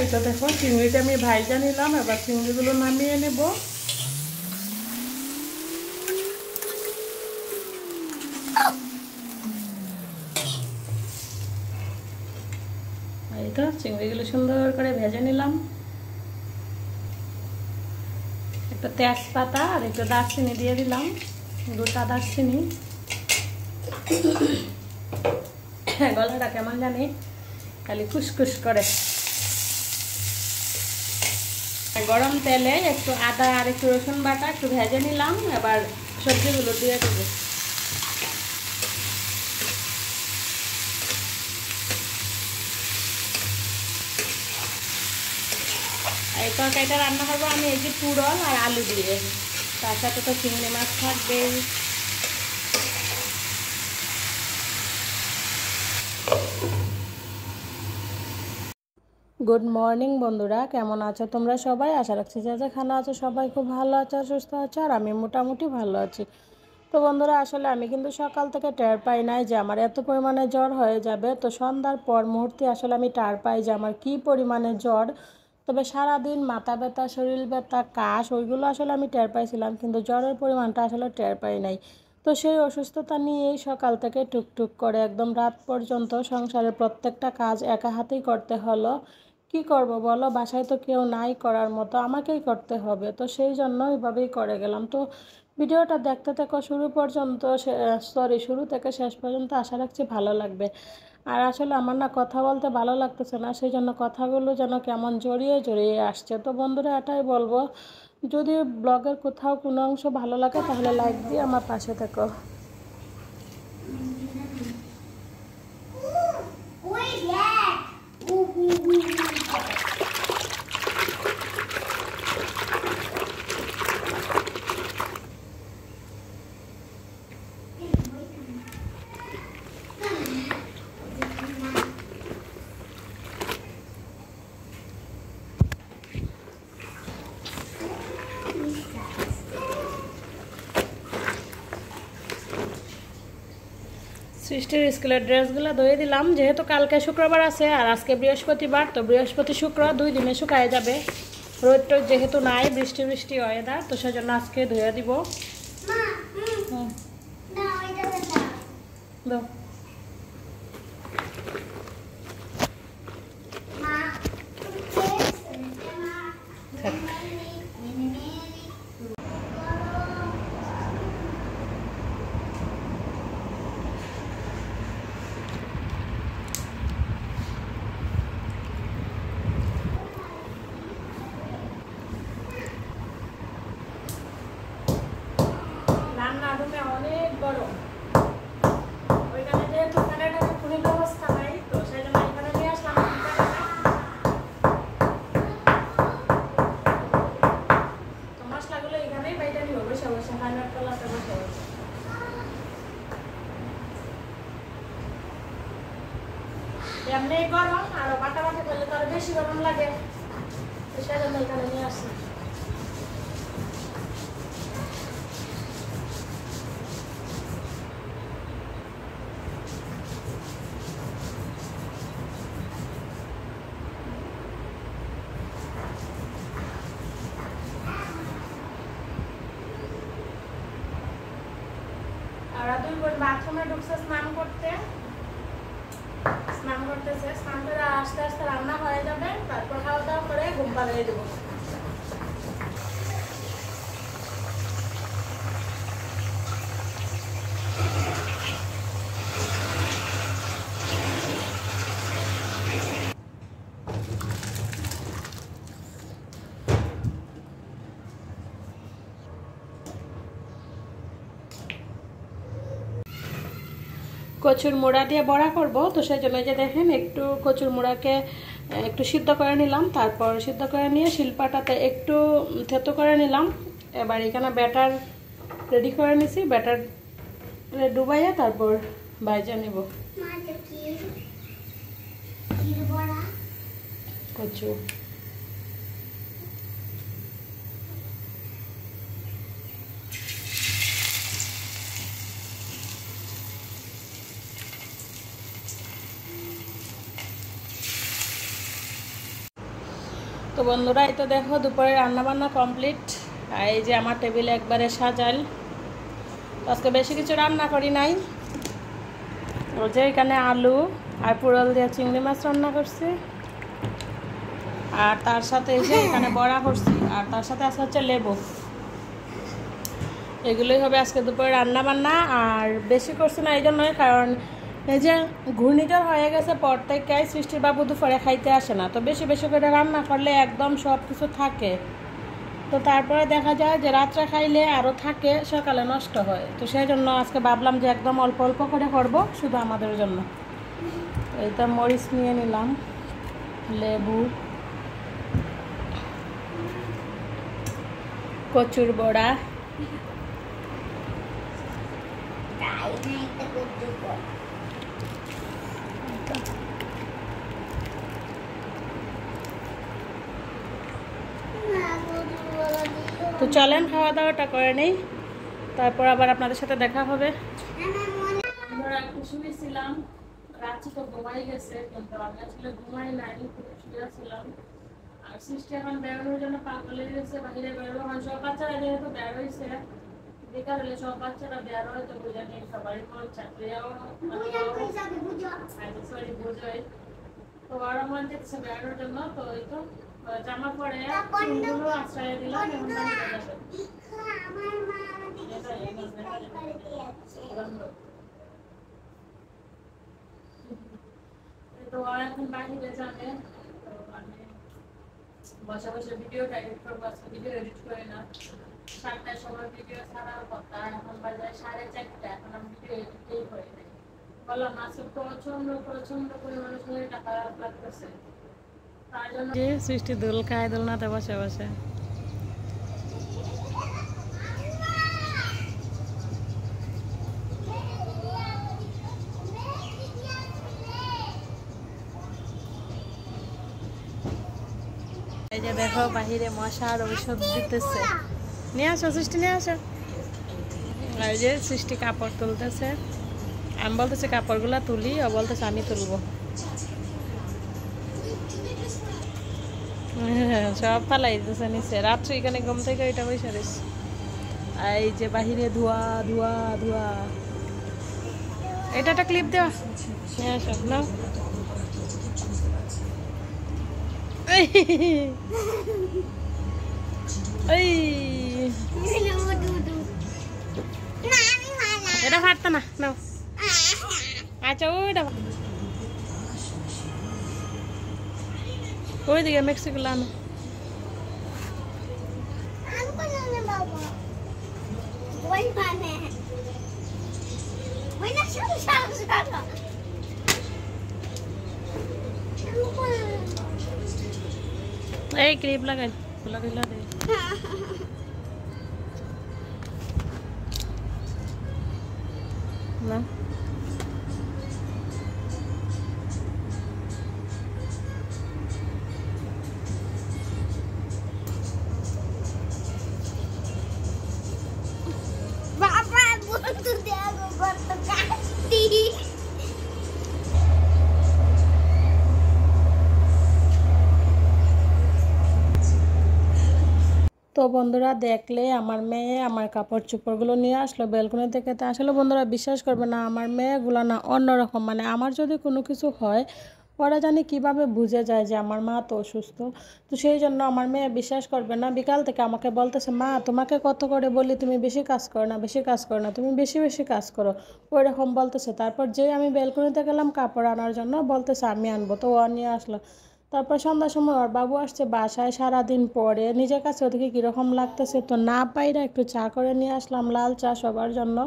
এটা দেখো চিংড়িটা আমি ভাইজা নিলাম, এবার চিংড়িগুলো নামিয়ে নেব। এই তো চিংড়িগুলো সুন্দর করে ভেজে নিলাম। একটা তেজপাতা আর একটু দারচিনি দিয়ে দিলাম, গোটা দারচিনি। গলাটা কেমন জানি খালি কুসকুস করে। গরম তেলে একটু আদা আর একটু রসুন বাটা একটু ভেজে নিলাম, এবার সবজিগুলো দিয়ে দেবো। এই তরকারিটা রান্না করবো আমি এই যে পুরল আর আলু দিয়ে, তার সাথে তো চিংড়ি মাছ থাকবেই। গুড মর্নিং বন্ধুরা, কেমন আছো তোমরা সবাই? আশা রাখছি যে যেখানে আছো সবাই খুব ভালো আছো, সুস্থ আছো, আর আমি মোটামুটি ভালো আছি। তো বন্ধুরা, আসলে আমি কিন্তু সকাল থেকে টের পাই নাই যে আমার এত পরিমাণে জ্বর হয়ে যাবে। তো সন্ধ্যার পর মুহূর্তে আসলে আমি টের পাই যে আমার কী পরিমাণে জ্বর। তবে সারাদিন মাথা ব্যথা, শরীর ব্যথা, কাশ ওইগুলো আসলে আমি টের পাইছিলাম, কিন্তু জ্বরের পরিমাণটা আসলে টের পাই নাই। তো সেই অসুস্থতা নিয়েই সকাল থেকে টুকটুক করে একদম রাত পর্যন্ত সংসারের প্রত্যেকটা কাজ একা হাতেই করতে হলো। কি করব বলো, বাসায় তো কেউ নাই করার মতো, আমাকেই করতে হবে। তো সেই জন্য এইভাবেই করে গেলাম। তো ভিডিওটা দেখতে থাকো শুরু পর্যন্ত, শুরু থেকে শেষ পর্যন্ত, আশা রাখছি ভালো লাগবে। আর আসলে আমার না কথা বলতে ভালো লাগতেছে না, সেই জন্য কথাগুলো যেন কেমন জড়িয়ে জড়িয়ে আসছে। তো বন্ধুরা, এটাই বলবো, যদি ব্লগের কোথাও কোনো অংশ ভালো লাগে তাহলে লাইক দিয়ে আমার পাশে থেকো। সৃষ্টির স্কুলের ড্রেসগুলো ধুয়ে দিলাম, যেহেতু কালকে শুক্রবার আছে আর আজকে বৃহস্পতিবার, তো বৃহস্পতি শুক্র 2 দিনে শুকায় যাবে। রোদ টোদ যেহেতু নাই, বৃষ্টি বৃষ্টি ওয়েদার, তো সেজন্য আজকে ধুয়ে দিব। রান্নার রুমে অনেক গরম, ওইখানে যেহেতু ফ্যানের কোনো ব্যবস্থা নাই, তো সেই জন্য এখানে নিয়ে আসলাম। তো মশলাগুলো এখানেই বাইরে নিব, বসে বসে ফ্যানের তলাতে বসে বসে। এমনি গরম, আরো বাটাবাটি করলে তো আরো বেশি গরম লাগে, তো সেই জন্য এখানে নিয়ে আসি। আর দুই বোন বাথরুমে ঢুকছে স্নান করতেছে, স্নান করে আস্তে আস্তে রান্না হয়ে যাবে, তারপর খাওয়া দাওয়া করে ঘুম পাড়িয়ে দেবো। কচুর মোড়া দিয়ে বড়া করব, তো সেই জন্য যে দেখেন একটু কচুর মোড়াকে একটু সিদ্ধ করে নিলাম, তারপর সিদ্ধ করে নিয়ে শিলপাটাতে একটু থেতো করে নিলাম। এবার এখানে ব্যাটার রেডি করে নিছি, ব্যাটার ডুবাইয়া তারপর ভাজা নিব কচু। তো বন্ধুরা এই তো দেখো দুপুরে রান্নাবান্না কমপ্লিট। আর এই যে আমার টেবিলে একবারে সাজাল। আজকে বেশি কিছু রান্না করি নাই, ওই যে এখানে আলু আর পুরল দিয়ে চিংড়ি মাছ রান্না করছি, আর তার সাথে এই যে এখানে বড়া করছি, আর তার সাথে আছে হচ্ছে লেবু। এগুলোই হবে আজকে দুপুরে রান্না বান্না। আর বেশি করছি না এই জন্যই, কারণ এই যে ঘূর্ণিঝড় হয়ে গেছে পর থেকে সৃষ্টির বাবু দুপুরে খাইতে আসে না, তো বেশি বেশি করে রান্না করলে একদম সব কিছু থাকে। তো তারপরে দেখা যায় যে রাত্রে খাইলে আরও থাকে, সকালে নষ্ট হয়। তো সেই জন্য আজকে ভাবলাম যে একদম অল্প অল্প করে করবো শুধু আমাদের জন্য। এইটা মরিচ নিয়ে নিলাম, লেবু, কচুর বড়া, তো চলেন খাওয়া দাওয়াটা করে নেই, তারপর আবার আপনাদের সাথে দেখা হবে। আমরা একটু শুয়েছিলাম, রাত্রি তো ঘুমাই গেছে, কিন্তু আমি আসলে ঘুমাই নাই, শুয়েছিলাম। আর সৃষ্টি এখন বেরোনোর জন্য পাগল হয়ে গেছে, বাইরে বেরোলো। হয় সব বাচ্চারা যেহেতু বেরোইছে বেকার হলে, সব বাচ্চারা বের হয় তো বুঝে নেই, সবারই মন চাকরিও সরি বোঝাই। তো ওরা মন দেখছে বেরোনোর জন্য, তো ওই তো জামা পরে চুলগুলো আশ্রয় দিলাম। এখন তো ওরা এখন বাহিরে যাবে, তো আমি বসে বসে ভিডিওটা এডিট করবো। আজকে ভিডিও এডিট করে না, 7টার সময় ভিডিও ছাড়ার কথা, এখন বাজে 4:30। এখন আমি ভিডিও এডিটই করি নাই। বললাম আজকে প্রচন্ড প্রচন্ড পরিমাণে শরীরটা খারাপ লাগতেছে, তার জন্য যে সৃষ্টি দোল খায়, দোলনাতে বসে বসে। এই যে দেখো বাহিরে মশার ঔষধ দিতেছে, নিয়ে আসো সৃষ্টি, নিয়ে আসো। আর যে সৃষ্টি কাপড় তুলতেছে, আমি বলতেছি কাপড়গুলা তুলি, ও বলতেছে আমি তুলবো। সব ফালাই দিতেছে নিচে, রাত্রে এখানে ঘুম থেকে ওইটা বসে রয়েছে। এই যে বাহিরে ধোয়া ধোয়া ধোয়া। এটা একটা ক্লিপ দেওয়া, নিয়ে আসো না। এটা ফাটতো না, নাও। আচ্ছা ওইটা ওইদিকে মেক্সিকো লানো। এই ক্লিপ লাগাই লাগাইলা দে না। বাবা বন্ধু দেখো কত কাটি। তো বন্ধুরা দেখলে আমার মেয়ে আমার কাপড় চোপড়গুলো নিয়ে আসলো বেলকনি থেকে। তো আসলে বন্ধুরা বিশ্বাস করবে না, আমার মেয়েগুলো না অন্যরকম। মানে আমার যদি কোনো কিছু হয় ওরা জানি কিভাবে বুঝে যায় যে আমার মা তো অসুস্থ। তো সেই জন্য আমার মেয়ে বিশ্বাস করবে না, বিকাল থেকে আমাকে বলতেছে মা তোমাকে কত করে বলি তুমি বেশি কাজ করো না, বেশি কাজ করো না, তুমি বেশি বেশি কাজ করো, ওই রকম বলতেছে। তারপর যে আমি বেলকনিতে গেলাম কাপড় আনার জন্য, বলতেছে আমি আনবো, তো ও নিয়ে আসলো। তারপর সন্ধ্যার সময় ওর বাবু আসছে বাসায়, সারাদিন পরে নিজের কাছে ওদিকে কীরকম লাগতেছে, তো না পাইরা একটু চা করে নিয়ে আসলাম, লাল চা সবার জন্য।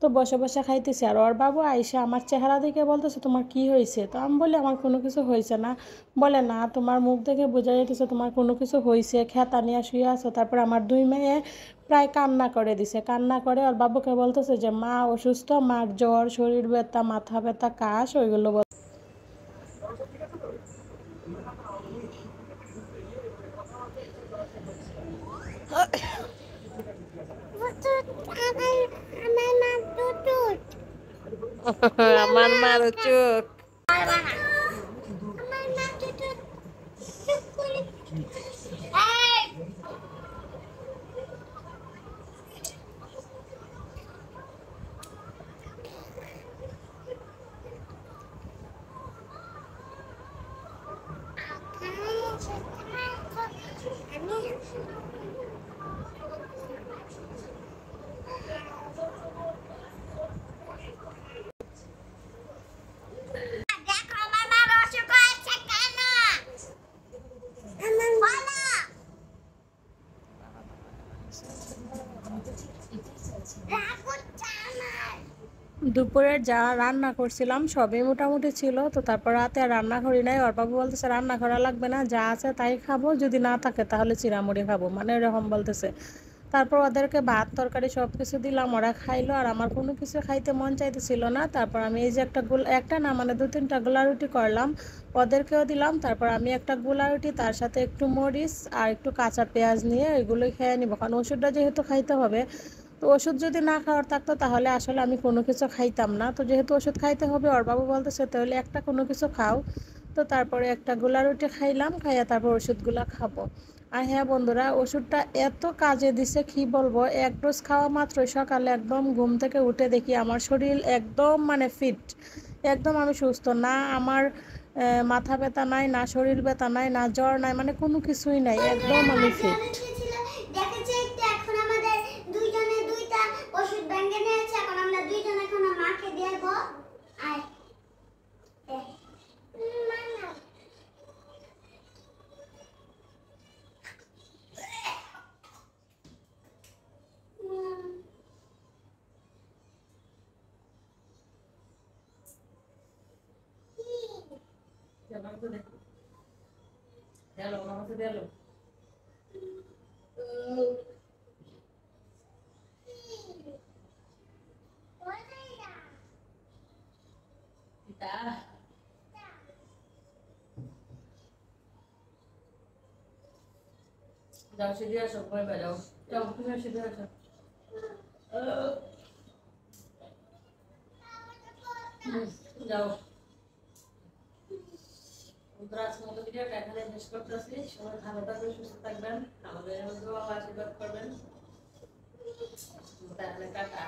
তো বসে বসে খাইতেছি, আর ওর বাবু আইসা আমার চেহারা দেখে বলতেছে তোমার কি হয়েছে। তো আমি বলি আমার কোনো কিছু হয়েছে না। বলে না তোমার মুখ দেখে বোঝা যাইতেছে তোমার কোনো কিছু হয়েছে, খেতা নিয়ে শুয়ে আছো। তারপর আমার দুই মেয়ে প্রায় কান্না করে দিছে, কান্না করে ওর বাবুকে বলতেছে যে মা অসুস্থ, মার জ্বর, শরীর ব্যথা, মাথা ব্যথা, কাশ, ওইগুলো বল। আমার মার চোখ। দুপুরে যা রান্না করছিলাম সবই মোটামুটি ছিল। তো তারপর রাতে আর রান্না করি নাই। ওর বাবু বলতেছে রান্না করা লাগবে না, যা আছে তাই খাবো, যদি না থাকে তাহলে চিড়ামুড়ি খাবো, মানে এরকম বলতেছে। তারপর ওদেরকে ভাত তরকারি সব কিছু দিলাম, ওরা খাইলো, আর আমার কোনো কিছু খাইতে মন চাইতেছিল না। তারপর আমি এই যে একটা না মানে 2-3টা গোলা রুটি করলাম, ওদেরকেও দিলাম। তারপর আমি একটা গোলা রুটি, তার সাথে একটু মরিচ আর একটু কাঁচা পেঁয়াজ নিয়ে এগুলোই খেয়ে নিব, কারণ ওষুধটা যেহেতু খাইতে হবে। তো ওষুধ যদি না খাওয়ার থাকতো তাহলে আসলে আমি কোনো কিছু খাইতাম না। তো যেহেতু ওষুধ খাইতে হবে, ওর বাবু বলতেছে তাহলে একটা কোনো কিছু খাও। তো তারপরে একটা গোলা রুটি খাইলাম, খাইয়া তারপর ওষুধগুলো খাবো। আর হ্যাঁ বন্ধুরা, ওষুধটা এত কাজে দিছে কি বলবো, এক ডোজ খাওয়া মাত্রই সকালে একদম ঘুম থেকে উঠে দেখি আমার শরীর একদম মানে ফিট, একদম আমি সুস্থ। না আমার মাথা ব্যথা নাই, না শরীর ব্যথা নাই, না জ্বর নাই, মানে কোনো কিছুই নাই, একদম আমি ফিট। দেখেছে তো এখন আমাদের দুইজনে দুইটা ওষুধ ব্যাংকে নিয়েছে, এখন আমরা দুইজন এখন মাকে দেব। আর যাও সিধে আসো, ভয় পাই যাও, যাও তুমি সিধে আসো। যাও বন্ধুরা, আজকের মতো ভিডিওটা এখানে শেষ করতেছি। সবাই ভালো থাকবেন, সুস্থ থাকবেন, আমাদের মধ্যেও আশীর্বাদ করবেন। তাহলে টাটা।